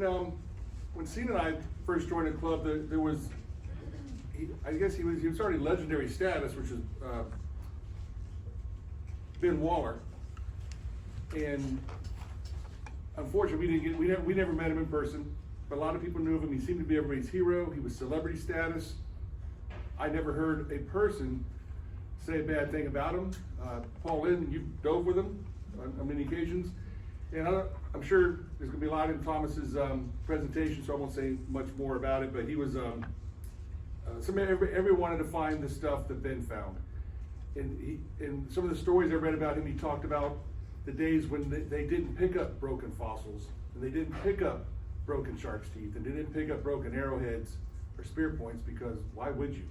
when Cena and I first joined the club, there was, I guess he was already legendary status, which is Ben Waller, and unfortunately we never met him in person, but a lot of people knew of him. He seemed to be everybody's hero. He was celebrity status. I never heard a person say a bad thing about him. Paul Lynn, you dove with him on many occasions, and I'm sure there's going to be a lot in Thomas's presentation, so I won't say much more about it. But he was everyone wanted to find the stuff that Ben found, and some of the stories I read about him, he talked about the days when they didn't pick up broken fossils, and they didn't pick up broken shark's teeth, and they didn't pick up broken arrowheads or spear points, because why would you?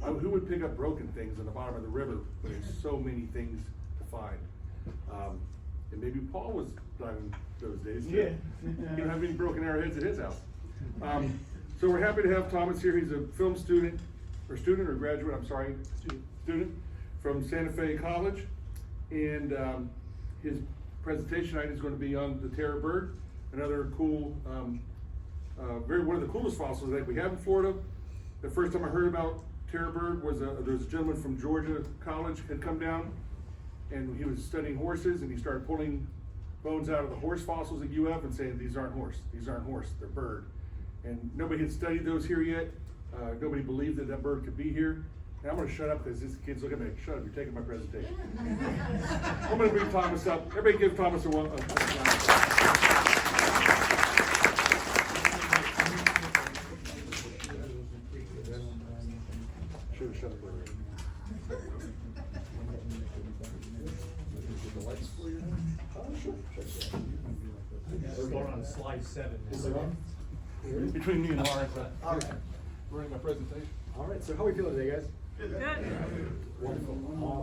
Who would pick up broken things on the bottom of the river when there's so many things to find? And maybe Paul was diving those days too. Yeah. He didn't have any broken arrowheads at his house. So we're happy to have Thomas here. He's a film student or graduate, I'm sorry, student from Santa Fe College. And his presentation tonight is going to be on the terror bird, another cool, one of the coolest fossils that we have in Florida. The first time I heard about terror bird was there was a gentleman from Georgia College had come down, and he was studying horses, and he started pulling bones out of the horse fossils at UF and saying, these aren't horse, they're bird. And nobody had studied those here yet. Nobody believed that bird could be here. And I'm going to shut up because this kid's looking at me. Shut up, you're taking my presentation. I'm going to bring Thomas up. Everybody give Thomas a welcome. Should have shut up earlier. The lights for you? Sure. We're going on slide 7. Is it on? Between me and Lawrence, we're in my presentation. All right, so how are we feeling today, guys? Good. Wonderful.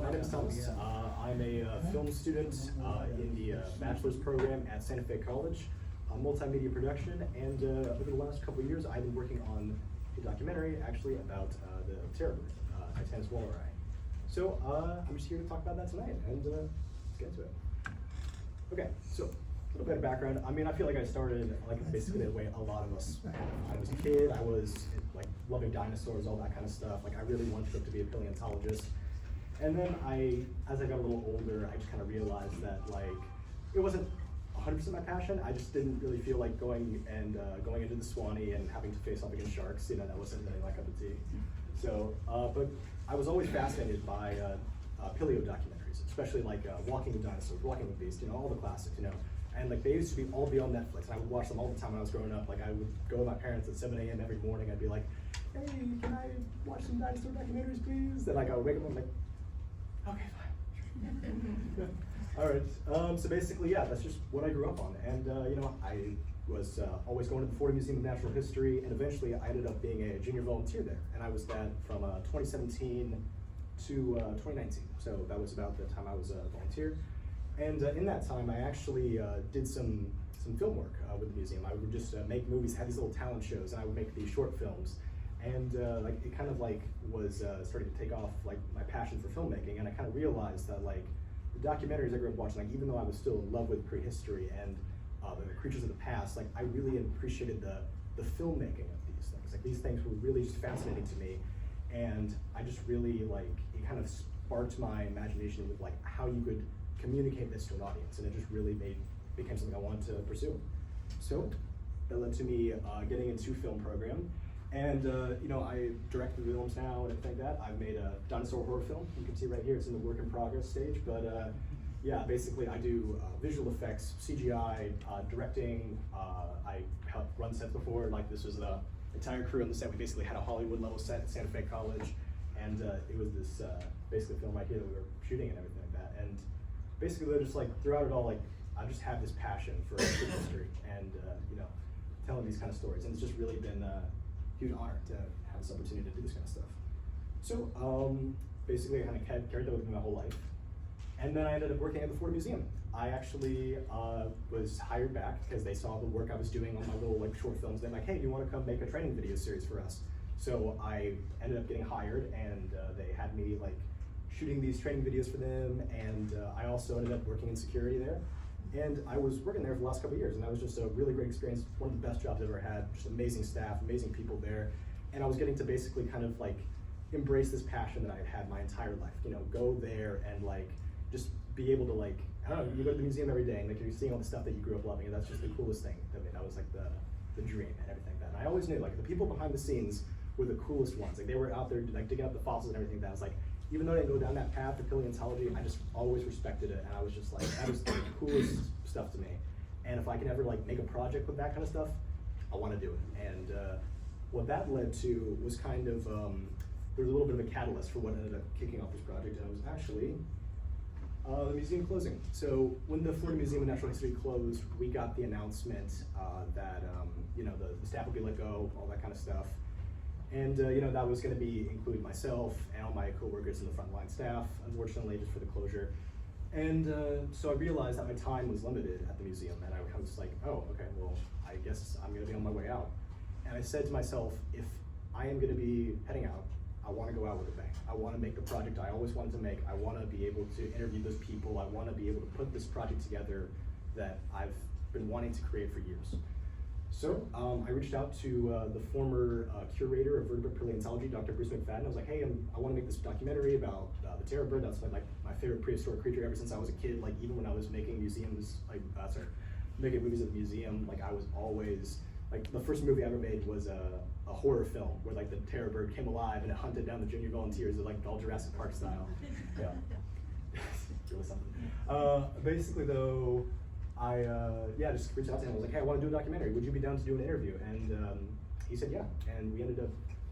My name is Thomas. I'm a film student in the bachelor's program at Santa Fe College, multimedia production, and over the last couple of years, I've been working on a documentary, actually, about the terror bird, Titanis walleri. So I'm just here to talk about that tonight, and let's get into it. Okay, so a little bit of background. I mean, I feel like I started basically the way a lot of us. When I was a kid, I was like loving dinosaurs, all that kind of stuff. Like I really wanted to be a paleontologist. And then as I got a little older, I just kind of realized that like it wasn't 100% my passion. I just didn't really feel like going into the Swanee and having to face off against sharks. You know, that wasn't really my cup of tea. So, but I was always fascinated by paleo documentaries, especially like Walking with Dinosaurs, Walking with Beasts. You know, all the classics. You know. And like they used to be on Netflix, and I would watch them all the time when I was growing up. Like I would go with my parents at 7 a.m. every morning. I'd be like, "Hey, can I watch some dinosaur documentaries, please?" And like I would wake up and I'm like, "Okay, fine." All right. So basically, yeah, that's just what I grew up on. And you know, I was always going to the Florida Museum of Natural History, and eventually I ended up being a junior volunteer there. And I was that from 2017 to 2019. So that was about the time I was a volunteer. And in that time, I actually did some film work with the museum. I would just make movies, had these little talent shows, and I would make these short films. And like it kind of like was starting to take off like my passion for filmmaking. And I kind of realized that like the documentaries I grew up watching, like even though I was still in love with prehistory and the creatures of the past, like I really appreciated the filmmaking of these things. Like these things were really just fascinating to me. And I just really like, it kind of sparked my imagination with like how you could communicate this to an audience, and it just really became something I wanted to pursue. So that led to me getting into film program, and you know, I direct the films now and everything like that. I've made a dinosaur horror film. You can see right here, it's in the work in progress stage, but yeah, basically I do visual effects, CGI, directing. I helped run sets before, like this was the entire crew on the set. We basically had a Hollywood level set at Santa Fe College, and it was this basically film right here that we were shooting and everything like that. And basically, they're just like throughout it all, like I just have this passion for history and you know, telling these kind of stories, and it's just really been a huge honor to have this opportunity to do this kind of stuff. So basically, I kind of carried that with me my whole life, and then I ended up working at the Florida Museum. I actually was hired back because they saw the work I was doing on my little like short films. They're like, "Hey, do you want to come make a training video series for us?" So I ended up getting hired, and they had me like shooting these training videos for them, and I also ended up working in security there. And I was working there for the last couple of years, and that was just a really great experience, one of the best jobs I've ever had, just amazing staff, amazing people there. And I was getting to basically kind of like embrace this passion that I had had my entire life, you know, go there and like just be able to like, I don't know, you go to the museum every day and like you're seeing all the stuff that you grew up loving, and that's just the coolest thing. I mean, that was like the dream and everything like that. And I always knew like the people behind the scenes were the coolest ones. Like they were out there like digging up the fossils and everything. That was like, even though I didn't go down that path of paleontology, I just always respected it, and I was just like, that was the coolest stuff to me. And if I can ever like make a project with that kind of stuff, I want to do it. And what that led to was kind of, there was a little bit of a catalyst for what ended up kicking off this project, and it was actually the museum closing. So when the Florida Museum of Natural History closed, we got the announcement that you know, the staff would be let go, all that kind of stuff. And you know, that was going to be include myself and all my coworkers and the frontline staff, unfortunately, just for the closure. And so I realized that my time was limited at the museum, and I was like, oh, okay, well, I guess I'm going to be on my way out. And I said to myself, if I am going to be heading out, I want to go out with a bang. I want to make the project I always wanted to make. I want to be able to interview those people. I want to be able to put this project together that I've been wanting to create for years. So I reached out to the former curator of vertebrate paleontology, Dr. Bruce McFadden. I was like, hey, I want to make this documentary about the terror bird. That's my favorite prehistoric creature ever since I was a kid. Like even when I was making museums, like making movies at the museum, like I was always, like the first movie I ever made was a horror film where like the terror bird came alive and it hunted down the junior volunteers, like all Jurassic Park style. Yeah, it was something. Basically though, I just reached out to him. I was like, hey, I want to do a documentary. Would you be down to do an interview? And he said, yeah. And we ended up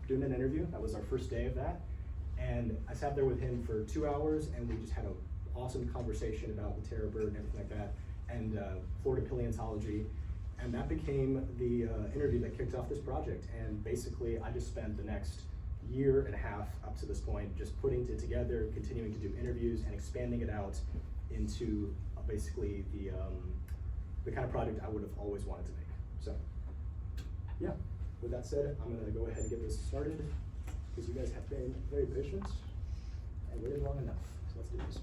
doing an interview. That was our first day of that. And I sat there with him for 2 hours, and we just had an awesome conversation about the terror bird and everything like that, and Florida paleontology. And that became the interview that kicked off this project. And basically, I just spent the next year and a half up to this point just putting it together, continuing to do interviews, and expanding it out into basically the kind of project I would have always wanted to make. So, yeah, with that said, I'm gonna go ahead and get this started because you guys have been very patient and waited long enough. So let's do this.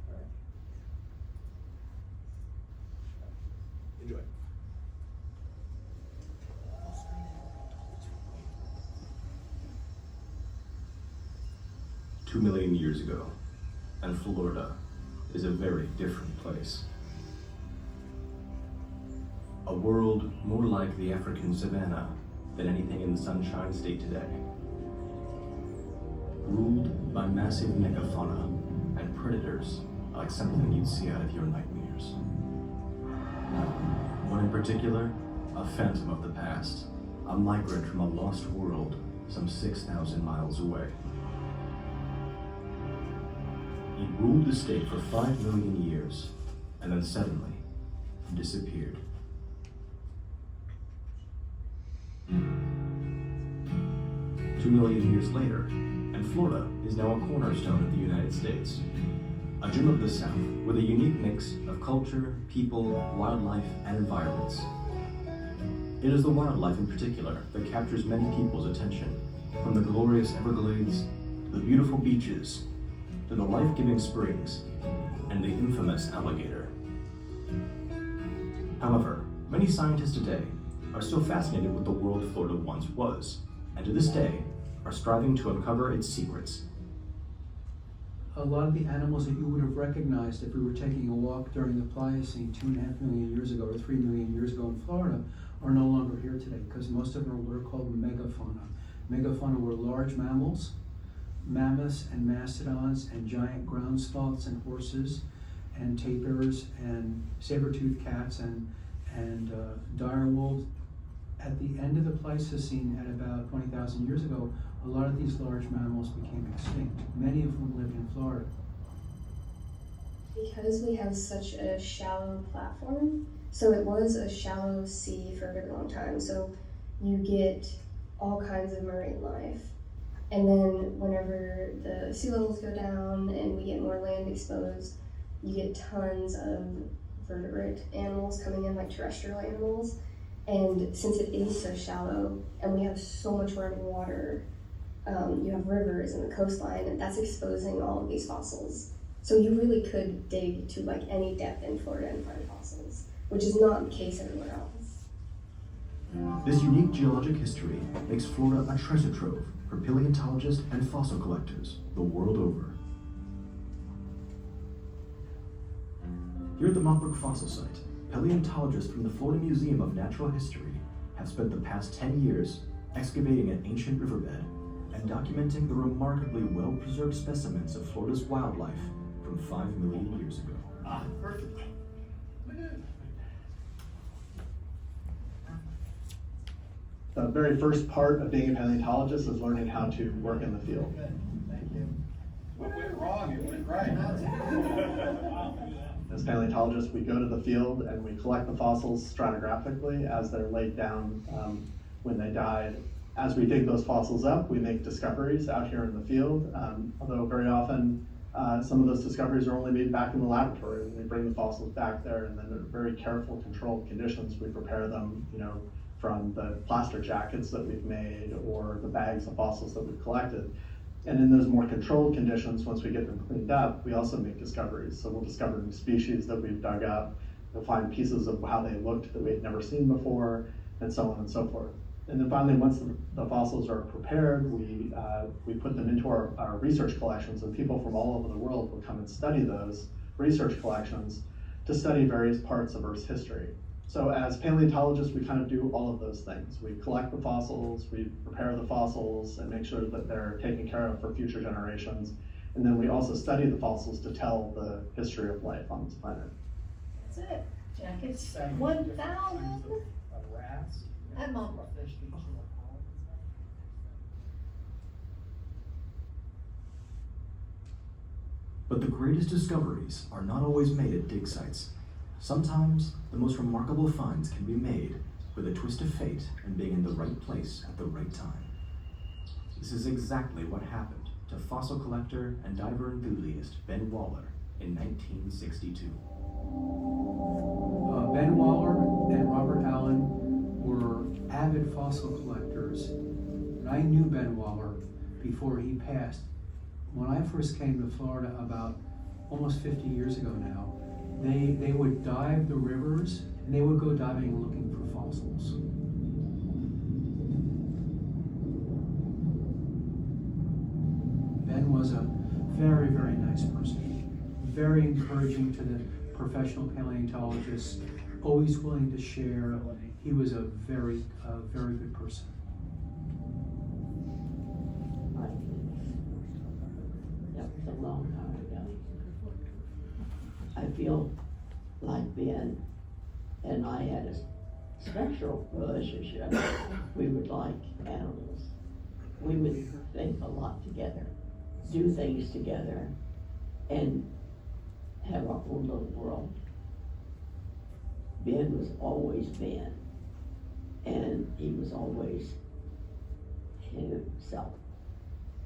All right. Enjoy. $2 million years ago, and Florida is a very different place. A world more like the African savanna than anything in the Sunshine State today. Ruled by massive megafauna and predators like something you'd see out of your nightmares. One in particular, a phantom of the past, a migrant from a lost world some 6,000 miles away. He ruled the state for 5 million years, and then suddenly disappeared. Two million years later, and Florida is now a cornerstone of the United States. A gem of the South with a unique mix of culture, people, wildlife, and environments. It is the wildlife in particular that captures many people's attention, from the glorious Everglades, the beautiful beaches, to the life-giving springs, and the infamous alligator. However, many scientists today are still fascinated with the world Florida once was, and to this day are striving to uncover its secrets. A lot of the animals that you would have recognized if we were taking a walk during the Pliocene 2.5 million years ago or 3 million years ago in Florida are no longer here today because most of them are what are called megafauna. Megafauna were large mammals, mammoths and mastodons and giant ground sloths and horses and tapirs and saber-toothed cats and direwolves. At the end of the Pleistocene, at about 20,000 years ago, a lot of these large mammals became extinct. Many of them lived in Florida. Because we have such a shallow platform, so it was a shallow sea for a very long time, so you get all kinds of marine life. And then whenever the sea levels go down and we get more land exposed, you get tons of vertebrate animals coming in, like terrestrial animals. And since it is so shallow and we have so much running water, you have rivers and the coastline, and that's exposing all of these fossils So you really could dig to like any depth in Florida and find fossils, which is not the case everywhere else. This unique geologic history makes Florida a treasure trove for paleontologists and fossil collectors the world over. Here at the Montbrook Fossil Site, paleontologists from the Florida Museum of Natural History have spent the past 10 years excavating an ancient riverbed and documenting the remarkably well-preserved specimens of Florida's wildlife from 5 million years ago. Perfect. The very first part of being a paleontologist is learning how to work in the field. What went wrong? It went right. As paleontologists, we go to the field and we collect the fossils stratigraphically as they're laid down when they died. As we dig those fossils up, we make discoveries out here in the field, although very often some of those discoveries are only made back in the laboratory. We bring the fossils back there, and then in very careful, controlled conditions, we prepare them, from the plaster jackets that we've made or the bags of fossils that we've collected. And in those more controlled conditions, once we get them cleaned up, we also make discoveries. So we'll discover new species that we've dug up, we'll find pieces of how they looked that we'd never seen before, and so on and so forth. And then finally, once the fossils are prepared, we put them into our research collections, and people from all over the world will come and study those research collections to study various parts of Earth's history. So as paleontologists, we kind of do all of those things. We collect the fossils, we prepare the fossils and make sure that they're taken care of for future generations. And then we also study the fossils to tell the history of life on this planet. That's it. Jackets, 1,000. Rats. I'm on. But the greatest discoveries are not always made at dig sites. Sometimes the most remarkable finds can be made with a twist of fate and being in the right place at the right time. This is exactly what happened to fossil collector and diver enthusiast Ben Waller in 1962. Ben Waller and Robert Allen were avid fossil collectors. And I knew Ben Waller before he passed. When I first came to Florida about almost 50 years ago now, they would dive the rivers and they would go diving looking for fossils. Ben was a very, very nice person, very encouraging to the professional paleontologists, always willing to share. He was a very good person. That was a long time ago. I feel like Ben and I had a special relationship. We would like animals. We would think a lot together, do things together, and have our own little world. Ben was always Ben, and he was always himself.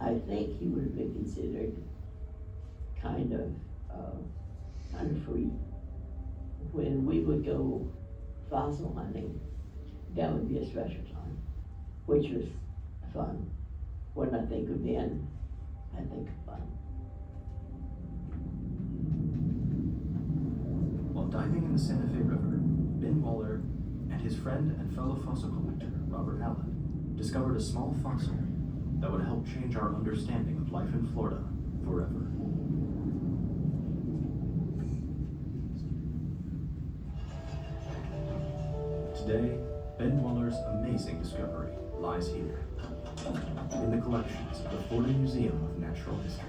I think he would have been considered kind of free. When we would go fossil hunting, that would be a special time, which was fun. When I think of Ben, I think of fun. While diving in the Santa Fe River, Ben Waller and his friend and fellow fossil collector, Robert Allen, discovered a small fossil that would help change our understanding of life in Florida forever. Today, Ben Waller's amazing discovery lies here, in the collections of the Florida Museum of Natural History.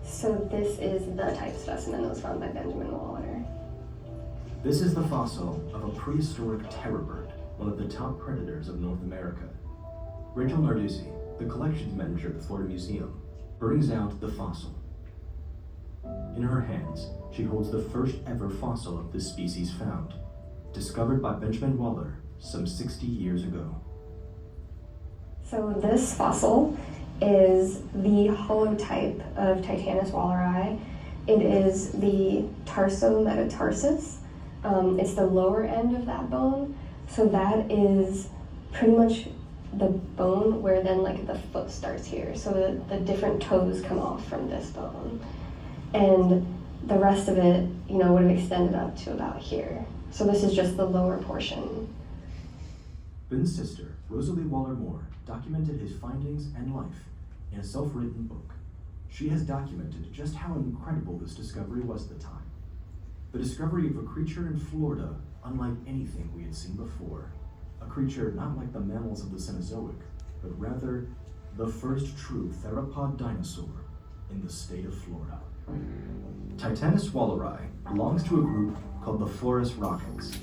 So this is the type specimen that was found by Benjamin Waller. This is the fossil of a prehistoric terror bird, one of the top predators of North America. Rachel Narduzzi, the collections manager at the Florida Museum, brings out the fossil. In her hands, she holds the first ever fossil of this species found, discovered by Benjamin Waller some 60 years ago. So this fossil is the holotype of Titanis walleri. It is the tarsometatarsus. It's the lower end of that bone. So that is pretty much the bone where then like the foot starts here. So the different toes come off from this bone. And the rest of it, you know, would have extended up to about here. So this is just the lower portion. Ben's sister, Rosalie Waller-Moore, documented his findings and life in a self-written book. She has documented just how incredible this discovery was at the time. The discovery of a creature in Florida unlike anything we had seen before. A creature not like the mammals of the Cenozoic, but rather the first true theropod dinosaur in the state of Florida. Titanis walleri belongs to a group called the Flores rocans,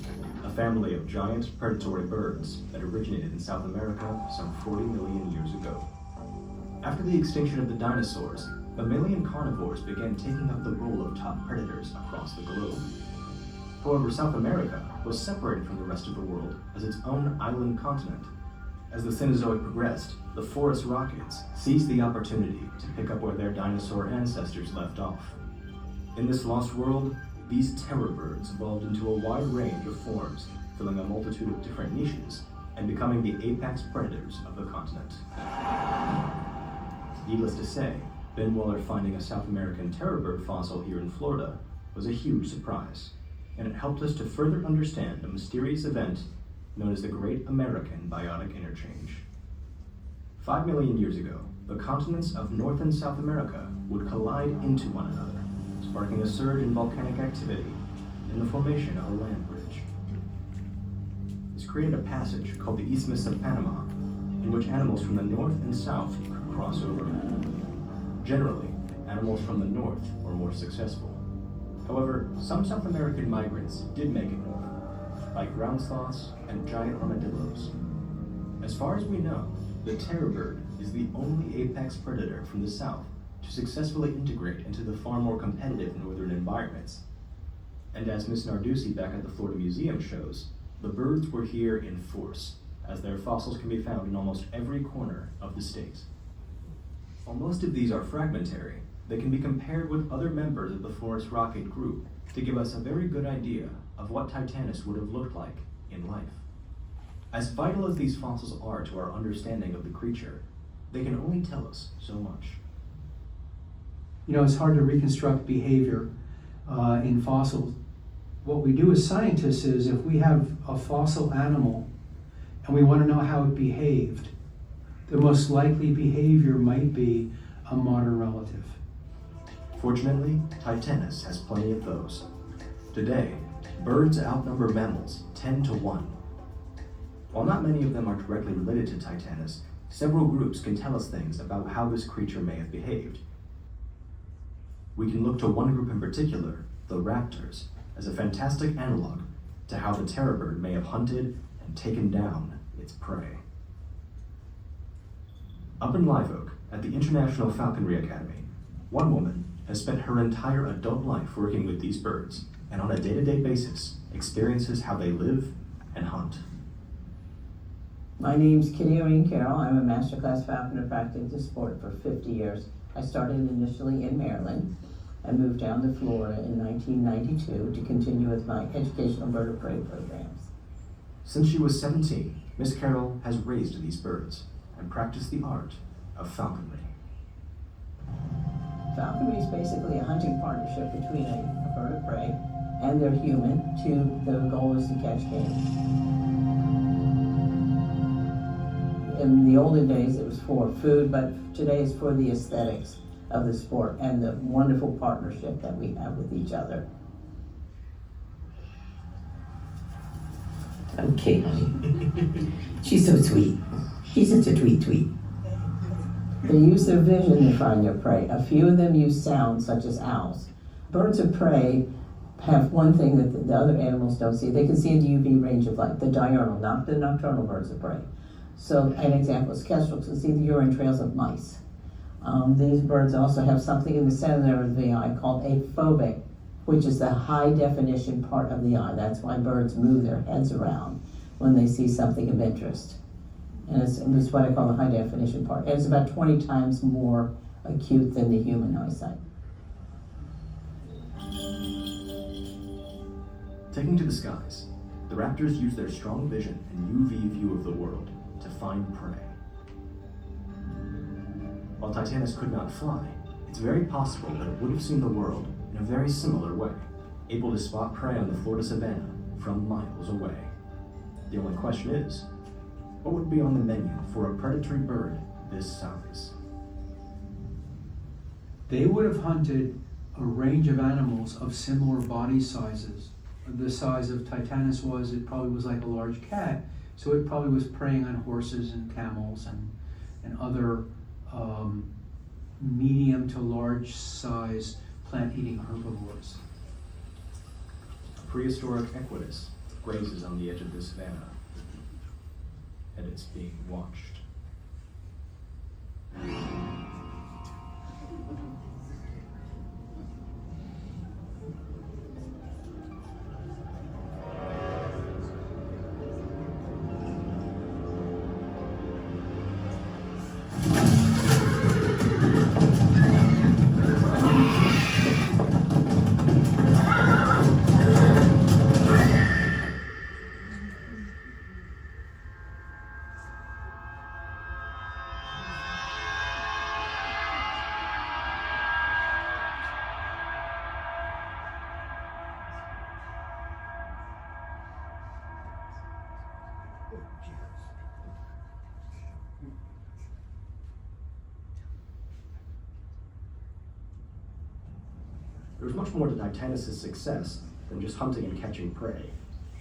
a family of giant predatory birds that originated in South America some 40 million years ago. After the extinction of the dinosaurs, mammalian carnivores began taking up the role of top predators across the globe. However, South America was separated from the rest of the world as its own island continent. As the Cenozoic progressed, the Flores rocans seized the opportunity to pick up where their dinosaur ancestors left off. In this lost world, these terror birds evolved into a wide range of forms, filling a multitude of different niches and becoming the apex predators of the continent. Needless to say, Ben Weller finding a South American terror bird fossil here in Florida was a huge surprise, and it helped us to further understand a mysterious event known as the Great American Biotic Interchange. 5 million years ago, the continents of North and South America would collide into one another, sparking a surge in volcanic activity and the formation of a land bridge. This created a passage called the Isthmus of Panama, in which animals from the north and south could cross over. Generally, animals from the north were more successful. However, some South American migrants did make it north, like ground sloths and giant armadillos. As far as we know, the terror bird is the only apex predator from the south to successfully integrate into the far more competitive northern environments. And as Ms. Narducci back at the Florida Museum shows, the birds were here in force, as their fossils can be found in almost every corner of the state. While most of these are fragmentary, they can be compared with other members of the Flores rocket group to give us a very good idea of what Titanis would have looked like in life. As vital as these fossils are to our understanding of the creature, they can only tell us so much. You know, it's hard to reconstruct behavior in fossils. What we do as scientists is if we have a fossil animal and we want to know how it behaved, the most likely behavior might be a modern relative. Fortunately, Titanis has plenty of those. Today, birds outnumber mammals 10 to 1. While not many of them are directly related to Titanis, several groups can tell us things about how this creature may have behaved. We can look to one group in particular, the raptors, as a fantastic analog to how the terror bird may have hunted and taken down its prey. Up in Live Oak, at the International Falconry Academy, one woman has spent her entire adult life working with these birds, and on a day-to-day basis experiences how they live and hunt. My name's Kitty Irene Carroll. I'm a masterclass falconer practicing the sport for 50 years. I started initially in Maryland and moved down to Florida in 1992 to continue with my educational bird of prey programs. Since she was 17, Miss Carroll has raised these birds and practiced the art of falconry. Falconry is basically a hunting partnership between a bird of prey and their human. The goal is to catch game. In the olden days, it was for food, but today it's for the aesthetics of the sport and the wonderful partnership that we have with each other. Okay, honey. She's so sweet. She's such a tweet. They use their vision to find their prey. A few of them use sounds, such as owls. Birds of prey have one thing that the other animals don't see. They can see in the UV range of light, the diurnal, not the nocturnal birds of prey. So an example is kestrels can see the urine trails of mice. These birds also have something in the center of the eye called a phobic, which is the high definition part of the eye. That's why birds move their heads around when they see something of interest. And it's what I call the high definition part. And it's about 20 times more acute than the human eyesight. Taking to the skies, the raptors use their strong vision and UV view of the world to find prey. While Titanis could not fly, it's very possible that it would have seen the world in a very similar way, able to spot prey on the Florida savanna from miles away. The only question is, what would be on the menu for a predatory bird this size? They would have hunted a range of animals of similar body sizes. The size of Titanis was, it probably was like a large cat, so it probably was preying on horses and camels and other medium to large size plant-eating herbivores. A prehistoric equitus grazes on the edge of the savanna, and it's being watched. There was much more to Titanis' success than just hunting and catching prey.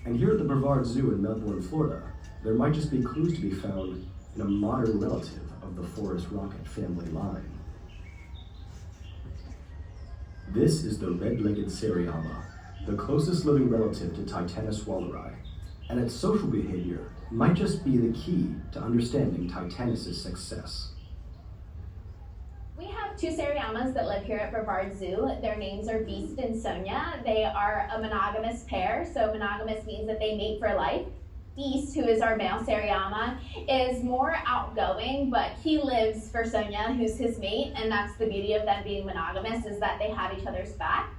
And here at the Brevard Zoo in Melbourne, Florida, there might just be clues to be found in a modern relative of the forest rocket family line. This is the red-legged Seriama, the closest living relative to Titanis walleri, and its social behavior might just be the key to understanding Titanis' success. We have two Seriamas that live here at Brevard Zoo. Their names are Beast and Sonia. They are a monogamous pair, so monogamous means that they mate for life. Beast, who is our male Seriama, is more outgoing, but he lives for Sonia, who's his mate, and that's the beauty of them being monogamous, is that they have each other's back.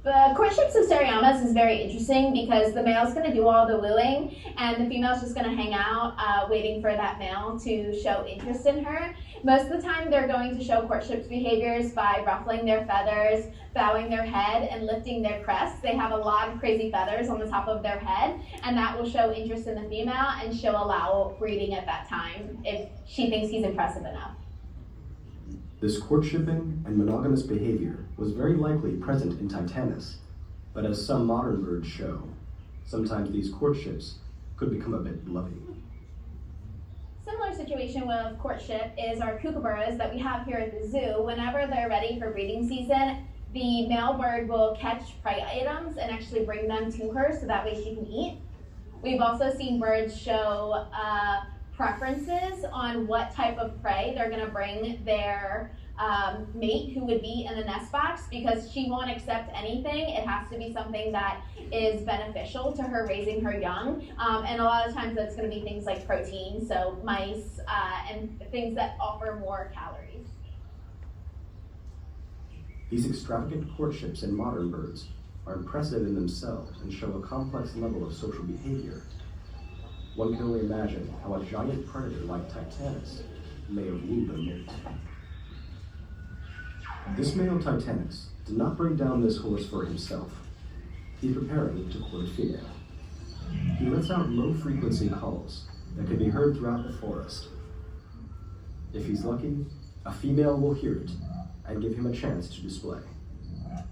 The courtships of Seriamas is very interesting because the male's going to do all the wooing and the female's just going to hang out waiting for that male to show interest in her. Most of the time they're going to show courtship behaviors by ruffling their feathers, bowing their head, and lifting their crests. They have a lot of crazy feathers on the top of their head, and that will show interest in the female, and she'll allow breeding at that time if she thinks he's impressive enough. This courtshipping and monogamous behavior was very likely present in Titanis, but as some modern birds show, sometimes these courtships could become a bit bloody. Similar situation with courtship is our kookaburras that we have here at the zoo. Whenever they're ready for breeding season, the male bird will catch prey items and actually bring them to her so that way she can eat. We've also seen birds show preferences on what type of prey they're going to bring their mate who would be in the nest box, because she won't accept anything. It has to be something that is beneficial to her raising her young, and a lot of times that's going to be things like protein, so mice and things that offer more calories. These extravagant courtships in modern birds are impressive in themselves and show a complex level of social behavior. One can only imagine how a giant predator like Titanis may have wooed a mate. This male Titanis did not bring down this horse for himself. He's preparing to court a female. He lets out low-frequency calls that can be heard throughout the forest. If he's lucky, a female will hear it and give him a chance to display.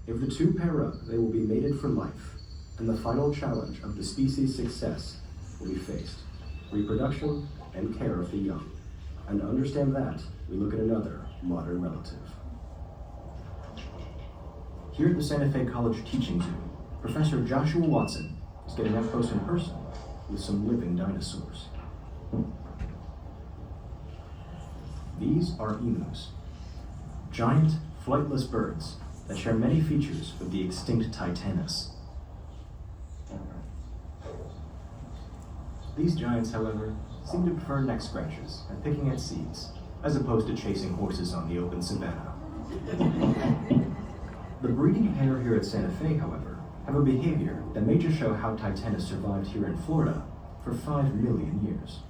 If the two pair up, they will be mated for life, and the final challenge of the species' success will be faced: reproduction and care of the young. And to understand that, we look at another modern relative. Here at the Santa Fe College Teaching Zoo, Professor Joshua Watson is getting up close and personal with some living dinosaurs. These are emus, giant, flightless birds that share many features with the extinct Titanis. These giants, however, seem to prefer neck scratches and picking at seeds, as opposed to chasing horses on the open savanna. The breeding pair here at Santa Fe, however, have a behavior that may just show how Titanis survived here in Florida for 5 million years.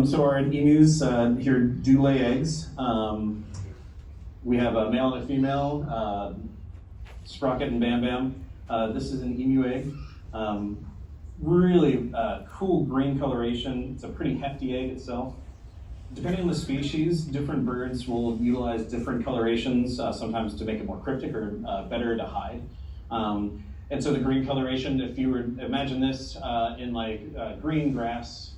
So our emus here do lay eggs. We have a male and a female, Sprocket and Bam Bam. This is an emu egg. Really cool green coloration. It's a pretty hefty egg itself. Depending on the species, different birds will utilize different colorations, sometimes to make it more cryptic or better to hide. And so the green coloration, if you were imagine this in like green grass,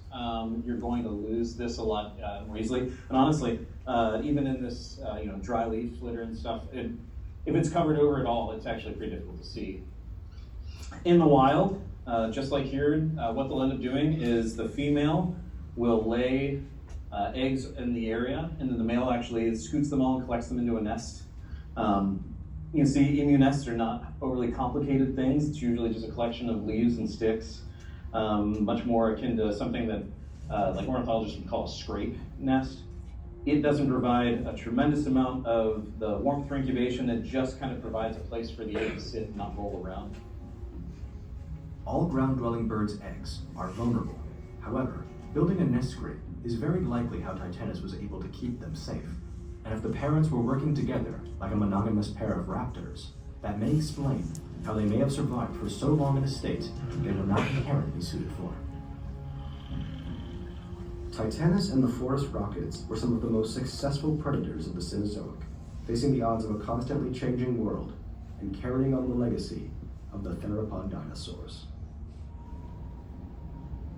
you're going to lose this a lot more easily. And honestly, even in this dry leaf litter and stuff, if it's covered over at all, it's actually pretty difficult to see. In the wild, just like here, what they'll end up doing is the female will lay eggs in the area, and then the male actually scoots them all and collects them into a nest. You can see emu nests are not overly complicated things. It's usually just a collection of leaves and sticks, much more akin to something that like ornithologists would call a scrape nest. It doesn't provide a tremendous amount of the warmth for incubation. It just kind of provides a place for the egg to sit and not roll around. All ground-dwelling birds' eggs are vulnerable. However, building a nest scrape is very likely how Titanis was able to keep them safe. And if the parents were working together like a monogamous pair of raptors, that may explain how they may have survived for so long in a state they were not inherently suited for. Titanis and the forest rockets were some of the most successful predators of the Cenozoic, facing the odds of a constantly changing world and carrying on the legacy of the theropod dinosaurs.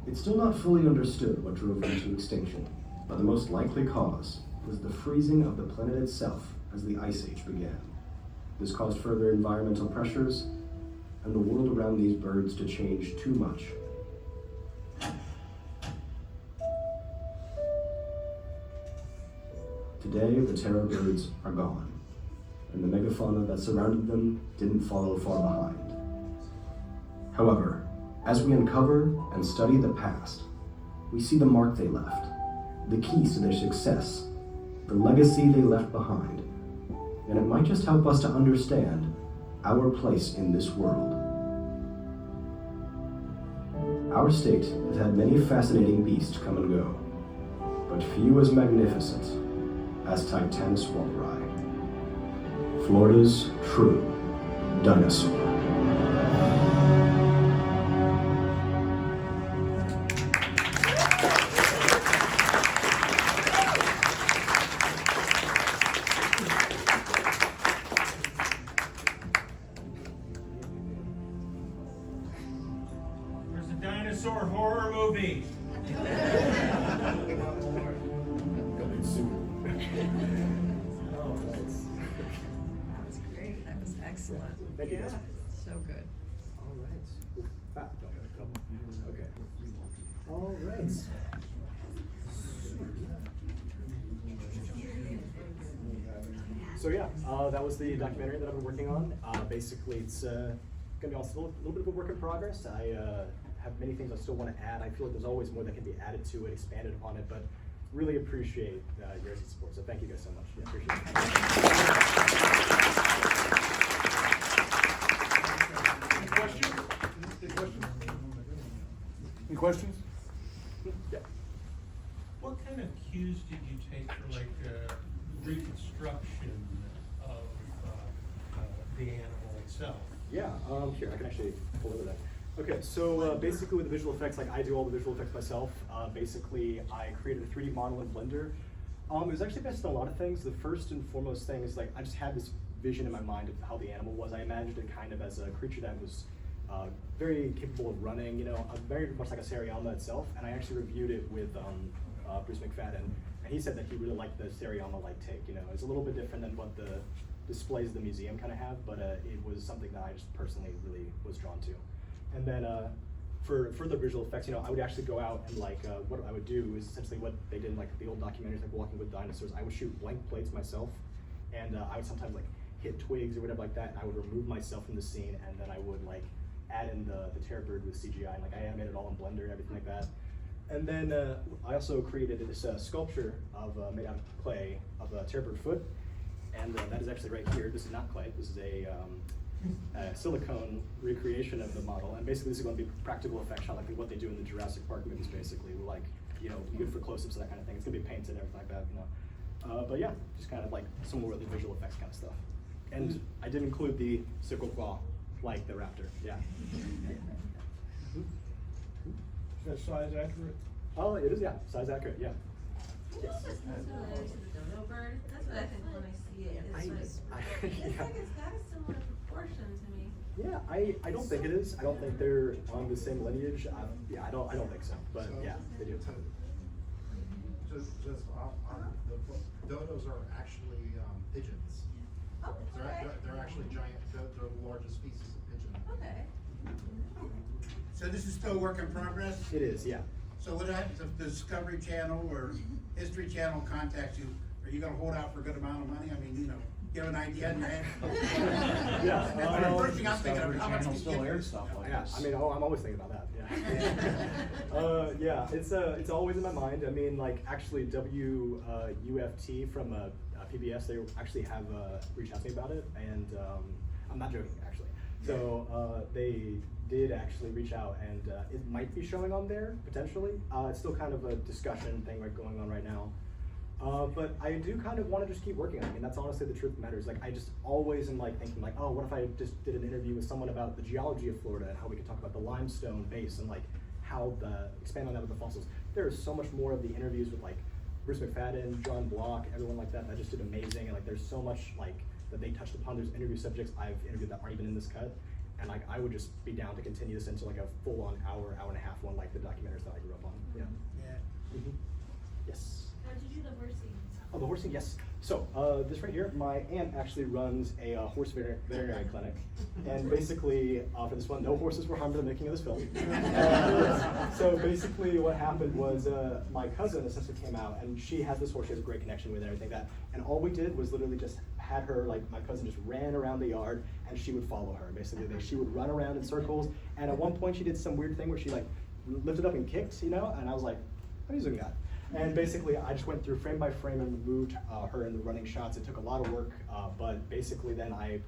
It's still not fully understood what drove them to extinction, but the most likely cause was the freezing of the planet itself as the Ice Age began. This caused further environmental pressures and the world around these birds to change too much. Today, the terror birds are gone, and the megafauna that surrounded them didn't follow far behind. However, as we uncover and study the past, we see the mark they left, the keys to their success, the legacy they left behind, and it might just help us to understand our place in this world. Our state has had many fascinating beasts come and go, but few as magnificent as Titanis walleri, Florida's true dinosaur. There's a dinosaur horror movie. Great, that was excellent. Thank you, Yeah, guys. so good. All right. Okay. All right. So yeah, that was the documentary that I've been working on. Basically, it's gonna be also a little bit of a work in progress. I have many things I still want to add. I feel like there's always more that can be added to it, expanded upon it, but really appreciate your guys' support. So thank you guys so much. Yeah, appreciate it. Any questions? Any questions? Any questions? Yeah. What kind of cues did you take for like reconstruction of the animal itself? Yeah, here, I can actually pull over that. Okay, so basically with the visual effects, like I do all the visual effects myself. Basically, I created a 3D model in Blender. It was actually based on a lot of things. The first and foremost thing is like, I just had this vision in my mind of how the animal was. I imagined it kind of as a creature that was very capable of running, you know, very much like a Seriama itself. And I actually reviewed it with Bruce McFadden, and he said that he really liked the Seriama-like take. You know, it's a little bit different than what the displays of the museum kind of have, but it was something that I just personally really was drawn to. And then for further visual effects, you know, I would actually go out and like, what I would do is essentially what they did in like the old documentaries, like Walking with Dinosaurs. I would shoot blank plates myself, and I would sometimes like hit twigs or whatever like that, and I would remove myself from the scene, and then I would like add in the terror bird with CGI, and like I animated it all in Blender and everything like that. And then I also created this sculpture of made out of clay of a terror bird foot, and that is actually right here. This is not clay. This is a silicone recreation of the model, and basically this is going to be practical effect shot, like what they do in the Jurassic Park movies, basically, like, you know, good for close-ups and that kind of thing. It's gonna be painted and everything like that, you know. But yeah, just kind of like some more of the visual effects kind of stuff. And I did include the sickle claw, like the raptor, yeah. Is that size accurate? Oh, it is, yeah, size accurate, yeah. Yes. That's related to the dodo bird. That's what I think when I see it. It's yeah. like it's got a similar proportion to me. Yeah, I don't think it is. I don't think they're on the same lineage. Yeah, I don't think so. But yeah, they do. Just the dodos are actually pigeons. Oh, okay. They're actually giant. They're the largest species of pigeon. Okay. So this is still work in progress? It is, yeah. So what happens if the Discovery Channel or History Channel contacts you? Are you gonna hold out for a good amount of money? I mean, you know, you have an idea in your head? Yeah. That's the first thing I'm thinking of, how much can you still get for airs this? stuff like that. I mean, I'm always thinking about that. Yeah. Yeah, it's always in my mind. I mean, like actually, WUFT from PBS, they actually have reached out to me about it, and I'm not joking actually. So they did actually reach out, and it might be showing on there potentially. It's still kind of a discussion thing going on right now. But I do kind of want to just keep working on it. I mean, that's honestly the truth of the matter. Is like I just always am like thinking like, oh, what if I just did an interview with someone about the geology of Florida and how we could talk about the limestone base and like how expand on that with the fossils. There is so much more of the interviews with like Bruce McFadden, John Block, everyone like that just did amazing. And like there's so much like that they touched upon. There's interview subjects I've interviewed that aren't even in this cut. And like I would just be down to continue this into like a full-on hour and a half one, like the documentaries that I grew up on. Yeah. Yeah. Mm-hmm. Yes. How did you do the horsing? Oh, the horsing, yes. So this right here, my aunt actually runs a horse veterinary clinic, and basically for this one, no horses were harmed in the making of this film. So basically, what happened was my cousin essentially came out, and she has this horse. She has a great connection with it and everything like that. And all we did was literally just had her, like my cousin just ran around the yard, and she would follow her. Basically, she would run around in circles, and at one point she did some weird thing where she like lifted up and kicked, you know. And I was like, "What are you doing that?" And basically, I just went through frame by frame and moved her in the running shots. It took a lot of work, but basically then I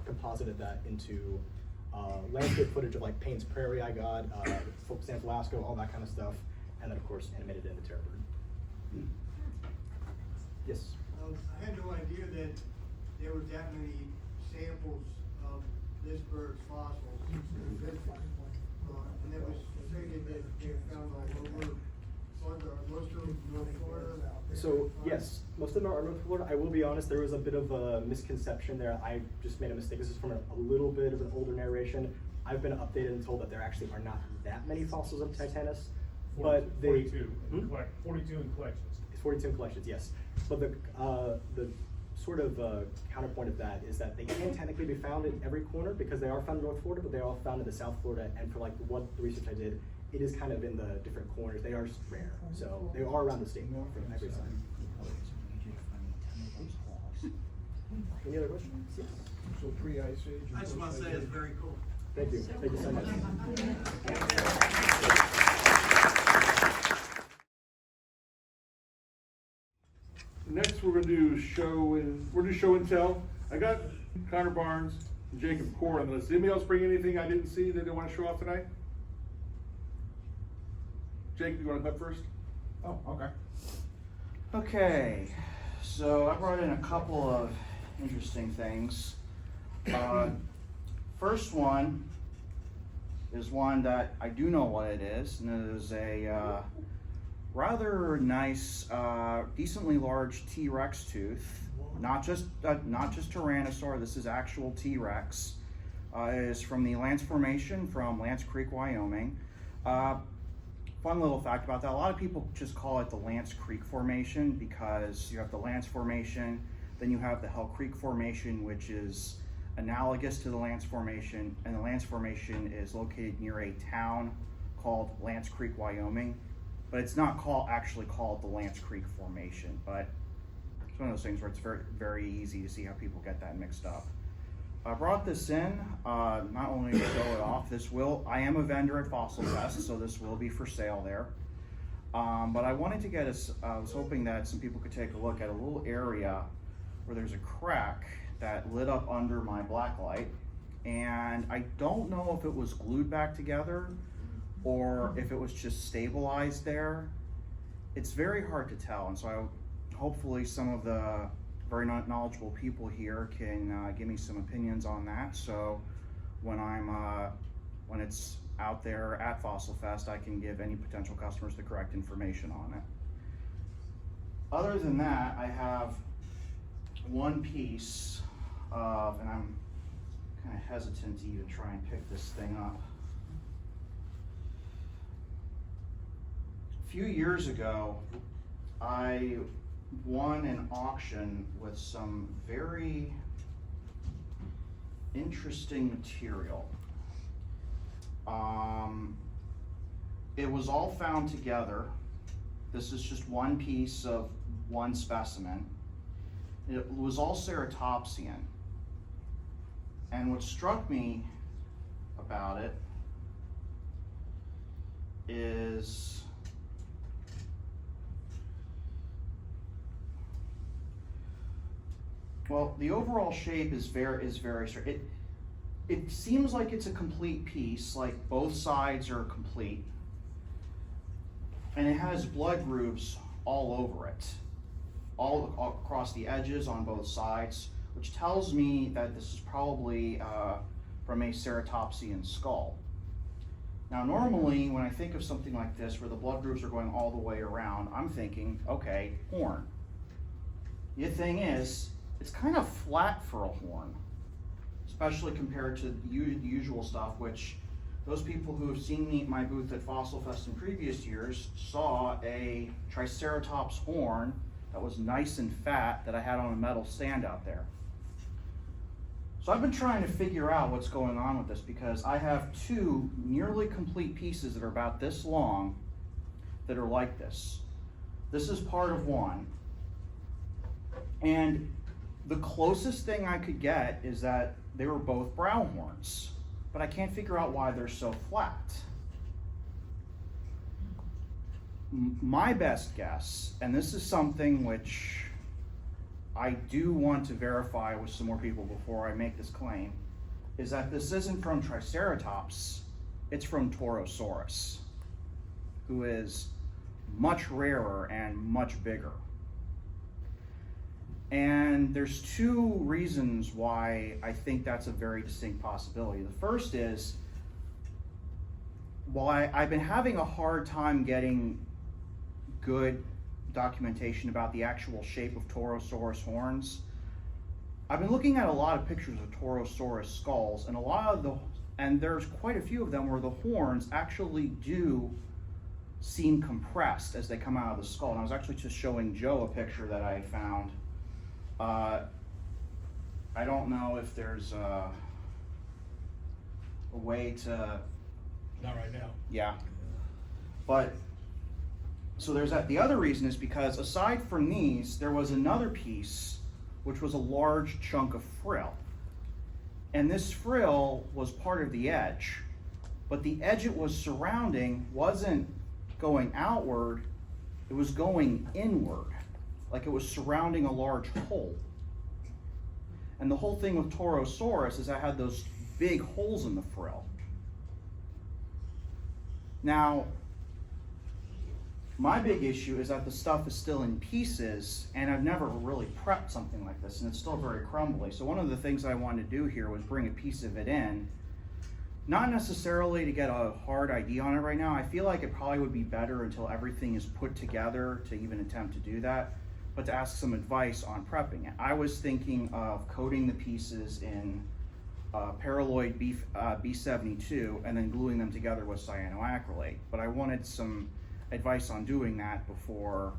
composited that into landscape footage of like Payne's Prairie I got, San Velasco, all that kind of stuff, and then of course animated into Terror Bird. Yes? I had no idea that there were that many samples of this bird's fossils. And it was stated that they were found all over. Most of them North Florida. So yes, most of them are North Florida. I will be honest, there was a bit of a misconception there. I just made a mistake. This is from a little bit of an older narration. I've been updated and told that there actually are not that many fossils of Titanis, but 42 in collections. It's 42 in collections, yes. But the sort of counterpoint of that is that they can't technically be found in every corner because they are found in North Florida, but they are all found in the South Florida. And for like what the research I did, it is kind of in the different corners. They are rare, so they are around the state from every side. Any other questions? Yes. So pre-Ice Age. I just want to say it's very cool. Thank you. Thank you so much. Next, we're gonna do show and tell. I got Connor Barnes and Jacob Core on the list. Did anybody else bring anything I didn't see that they want to show off tonight? Jacob, you want to go first? Oh, okay. Okay, so I brought in a couple of interesting things. First one is one that I do know what it is, and it is a rather nice, decently large T-Rex tooth. Not just Tyrannosaur. This is actual T-Rex. It is from the Lance Formation from Lance Creek, Wyoming. Fun little fact about that, a lot of people just call it the Lance Creek Formation because you have the Lance Formation, then you have the Hell Creek Formation, which is analogous to the Lance Formation, and the Lance Formation is located near a town called Lance Creek, Wyoming, but it's not actually called the Lance Creek Formation, but it's one of those things where it's very, very easy to see how people get that mixed up. I brought this in, not only to show it off, I am a vendor at Fossil Fest, so this will be for sale there. But I wanted to I was hoping that some people could take a look at a little area where there's a crack that lit up under my black light. and I don't know if it was glued back together or if it was just stabilized there. It's very hard to tell, and so hopefully some of the very knowledgeable people here can give me some opinions on that. So when when it's out there at Fossil Fest, I can give any potential customers the correct information on it. Other than that, I have one piece of, and I'm kind of hesitant to even try and pick this thing up. A few years ago, I won an auction with some very interesting material. It was all found together. This is just one piece of one specimen. It was all ceratopsian. And what struck me about it is well, the overall shape is very straight. It seems like it's a complete piece, like both sides are complete. And it has blood grooves all over it, all across the edges on both sides, which tells me that this is probably from a ceratopsian skull. Now, normally when I think of something like this, where the blood grooves are going all the way around, I'm thinking, okay, horn. The thing is, it's kind of flat for a horn, especially compared to the usual stuff, which those people who have seen me at my booth at Fossil Fest in previous years saw a Triceratops horn that was nice and fat that I had on a metal stand out there. So I've been trying to figure out what's going on with this, because I have two nearly complete pieces that are about this long that are like this. This is part of one. And the closest thing I could get is that they were both brow horns, but I can't figure out why they're so flat. My best guess, and this is something which I do want to verify with some more people before I make this claim, is that this isn't from Triceratops, it's from Torosaurus, who is much rarer and much bigger. And there's two reasons why I think that's a very distinct possibility. The first is, while I've been having a hard time getting good documentation about the actual shape of Torosaurus horns, I've been looking at a lot of pictures of Torosaurus skulls, and there's quite a few of them where the horns actually do seem compressed as they come out of the skull. And I was actually just showing Joe a picture that I found. I don't know if there's a way to... Not right now. Yeah. But, so there's that. The other reason is because aside from these, there was another piece which was a large chunk of frill. And this frill was part of the edge, but the edge it was surrounding wasn't going outward, it was going inward, like it was surrounding a large hole. And the whole thing with Torosaurus is I had those big holes in the frill. Now, my big issue is that the stuff is still in pieces, and I've never really prepped something like this, and it's still very crumbly. So one of the things I wanted to do here was bring a piece of it in, not necessarily to get a hard idea on it right now. I feel like it probably would be better until everything is put together to even attempt to do that, but to ask some advice on prepping it. I was thinking of coating the pieces in paraloid B72 and then gluing them together with cyanoacrylate, but I wanted some advice on doing that before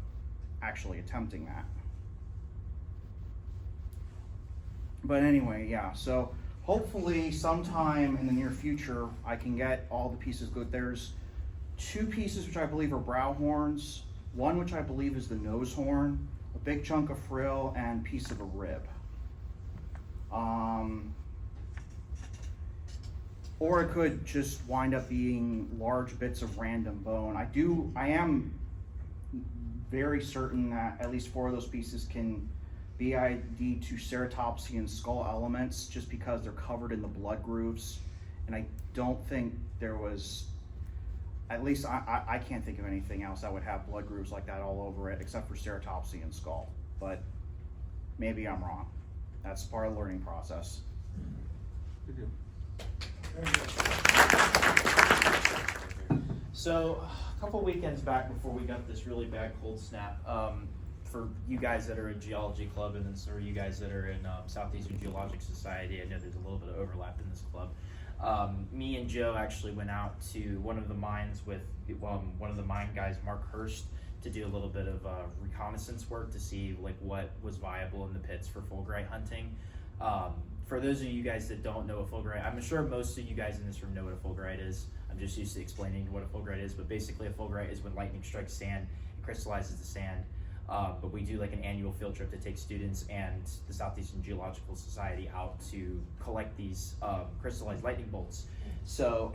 actually attempting that. But anyway, yeah, so hopefully sometime in the near future I can get all the pieces good. There's two pieces which I believe are brow horns, one which I believe is the nose horn, a big chunk of frill, and piece of a rib. Or it could just wind up being large bits of random bone. I am very certain that at least 4 of those pieces can BID to ceratopsian skull elements just because they're covered in the blood grooves. And I don't think there was, at least I can't think of anything else that would have blood grooves like that all over it except for ceratopsian skull. But maybe I'm wrong. That's part of the learning process. Good deal. So, a couple weekends back before we got this really bad cold snap, for you guys that are in Geology Club and then for you guys that are in Southeastern Geologic Society, I know there's a little bit of overlap in this club. Me and Joe actually went out to one of the mines with one of the mine guys, Mark Hurst, to do a little bit of reconnaissance work to see like what was viable in the pits for fulgurite hunting. For those of you guys that don't know what fulgurite, I'm sure most of you guys in this room know what a fulgurite is. I'm just used to explaining what a fulgurite is, but basically a fulgurite is when lightning strikes sand, it crystallizes the sand. But we do like an annual field trip to take students and the Southeastern Geological Society out to collect these crystallized lightning bolts. So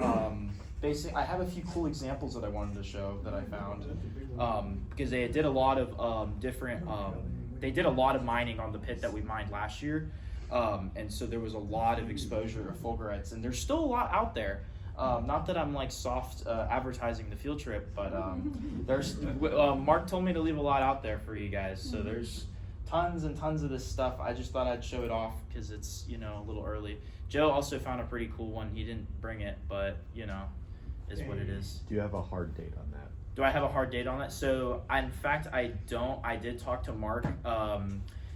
basically, I have a few cool examples that I wanted to show that I found because they did a lot of they did a lot of mining on the pit that we mined last year. And so there was a lot of exposure of fulgurites, and there's still a lot out there. Not that I'm like soft advertising the field trip, but there's Mark told me to leave a lot out there for you guys. So there's tons and tons of this stuff. I just thought I'd show it off because it's, you know, a little early. Joe also found a pretty cool one. He didn't bring it, but you know, is what it is. Do you have a hard date on that? Do I have a hard date on that? So in fact, I don't. I did talk to Mark.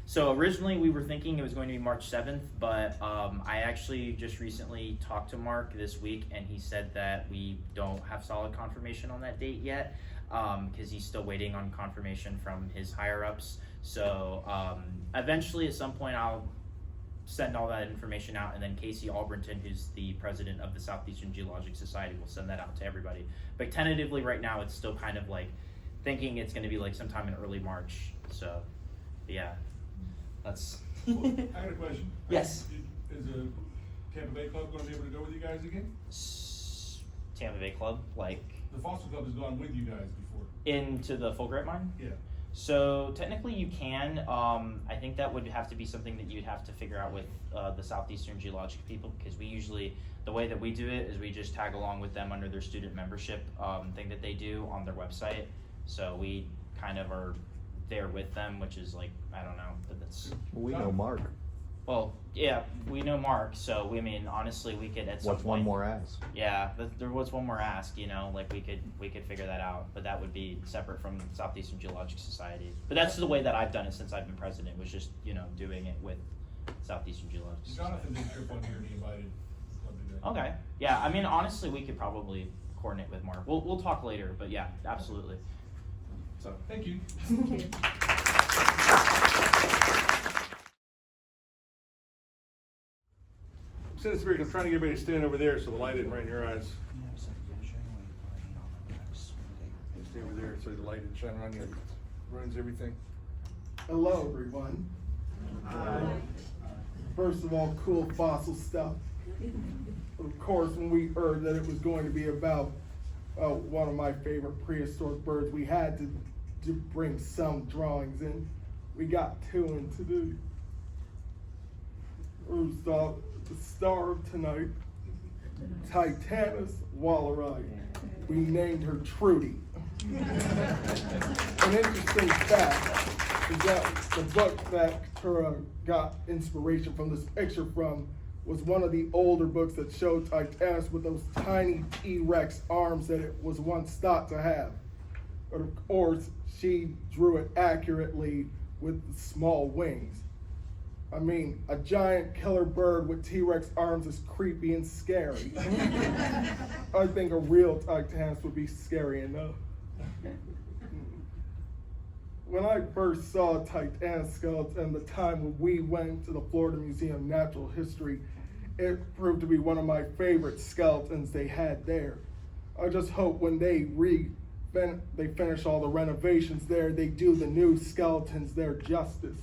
So originally we were thinking it was going to be March 7th, but I actually just recently talked to Mark this week, and he said that we don't have solid confirmation on that date yet because he's still waiting on confirmation from his higher-ups. So eventually at some point I'll send all that information out, and then Casey Albritton, who's the president of the Southeastern Geologic Society, will send that out to everybody. But tentatively right now it's still kind of like thinking it's going to be like sometime in early March. So yeah. That's Well, I got a question. Yes. Is the Tampa Bay Club going to be able to go with you guys again? Tampa Bay Club, like The Fossil Club has gone with you guys before. into the fulgurite mine? Yeah. So technically you can. I think that would have to be something that you'd have to figure out with the Southeastern Geologic people, because we usually, the way that we do it is we just tag along with them under their student membership thing that they do on their website. So we kind of are there with them, which is like, I don't know, but that's... We know Mark. Well, yeah, we know Mark, so I mean, honestly, we could at some What's point... one more ask? Yeah, there was one more ask, you know, like we could figure that out, but that would be separate from Southeastern Geologic Society. But that's the way that I've done it since I've been president, was just, you know, doing it with Southeastern Geologic Society. Jonathan did a trip one year and he invited the club to go. Okay, yeah, I mean, honestly, we could probably coordinate with Mark. We'll talk later, but yeah, absolutely. So, thank you. Send spirit, I'm trying to get everybody to stand over there so the light isn't right in your eyes. Stay over there so the light isn't shining on you. It ruins everything. Hello, everyone. First of all, cool fossil stuff. Of course, when we heard that it was going to be about one of my favorite prehistoric birds, we had to bring some drawings in. We got two in to do. Who's the star of tonight? Titanis walleri. We named her Trudy. An interesting fact is that the book that Katura got inspiration from this picture from was one of the older books that showed Titanis with those tiny T-Rex arms that it was once thought to have. But of course, she drew it accurately with small wings. I mean, a giant killer bird with T-Rex arms is creepy and scary. I think a real Titanis would be scary enough. When I first saw a Titanis skeleton the time when we went to the Florida Museum of Natural History, it proved to be one of my favorite skeletons they had there. I just hope when they finish all the renovations there, they do the new skeletons their justice.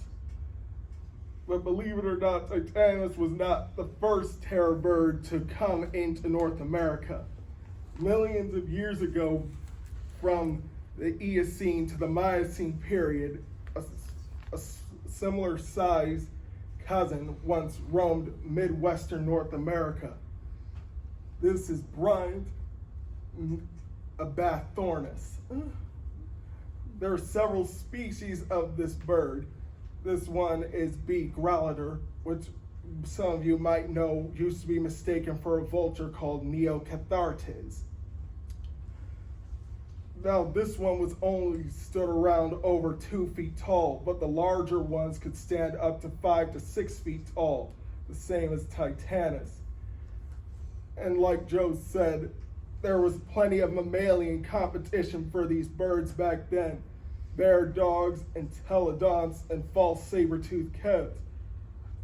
But believe it or not, Titanis was not the first terror bird to come into North America. Millions of years ago, from the Eocene to the Miocene period, a similar size cousin once roamed Midwestern North America. This is Bryant Abathornis. There are several species of this bird. This one is B. growliter, which some of you might know used to be mistaken for a vulture called Neocathartes. Now, this one was only stood around over 2 feet tall, but the larger ones could stand up to 5 to 6 feet tall, the same as Titanis. And like Joe said, there was plenty of mammalian competition for these birds back then. Bear dogs, entelodonts, and false saber-toothed cats.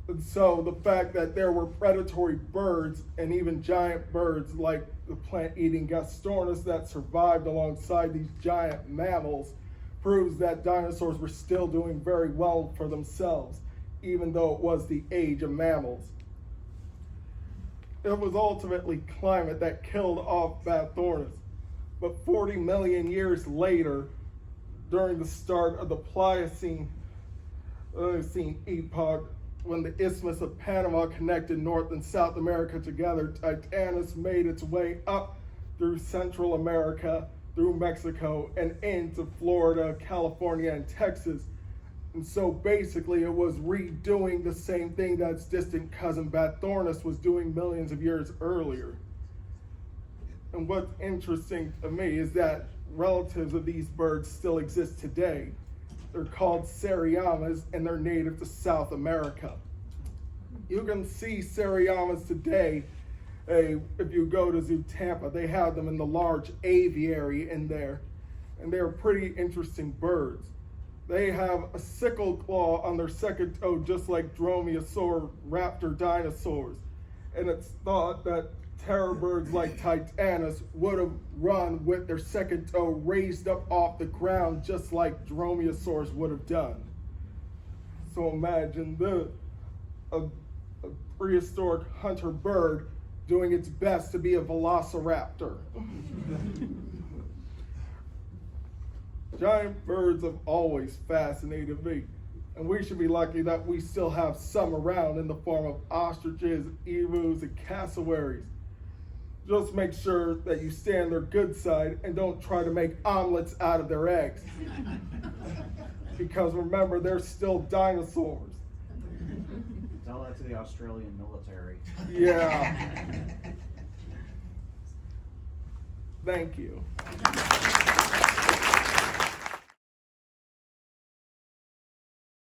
And so the fact that there were predatory birds and even giant birds like the plant-eating Gastornis that survived alongside these giant mammals proves that dinosaurs were still doing very well for themselves, even though it was the age of mammals. It was ultimately climate that killed off Bathornis, but 40 million years later, during the start of the Pliocene epoch, when the Isthmus of Panama connected North and South America together, Titanis made its way up through Central America, through Mexico, and into Florida, California, and Texas. And so basically it was redoing the same thing that its distant cousin Bathornis was doing millions of years earlier. And what's interesting to me is that relatives of these birds still exist today. They're called Seriamas, and they're native to South America. You can see Seriamas today. If you go to Zoo Tampa, they have them in the large aviary in there, and they're pretty interesting birds. They have a sickle claw on their second toe, just like dromaeosaur raptor dinosaurs. And it's thought that terror birds like Titanis would have run with their second toe raised up off the ground, just like dromaeosaurs would have done. So imagine a prehistoric hunter bird doing its best to be a velociraptor. Giant birds have always fascinated me, and we should be lucky that we still have some around in the form of ostriches, emus, and cassowaries. Just make sure that you stay on their good side and don't try to make omelets out of their eggs. Because remember, they're still dinosaurs. Tell that to the Australian military. Yeah. Thank you.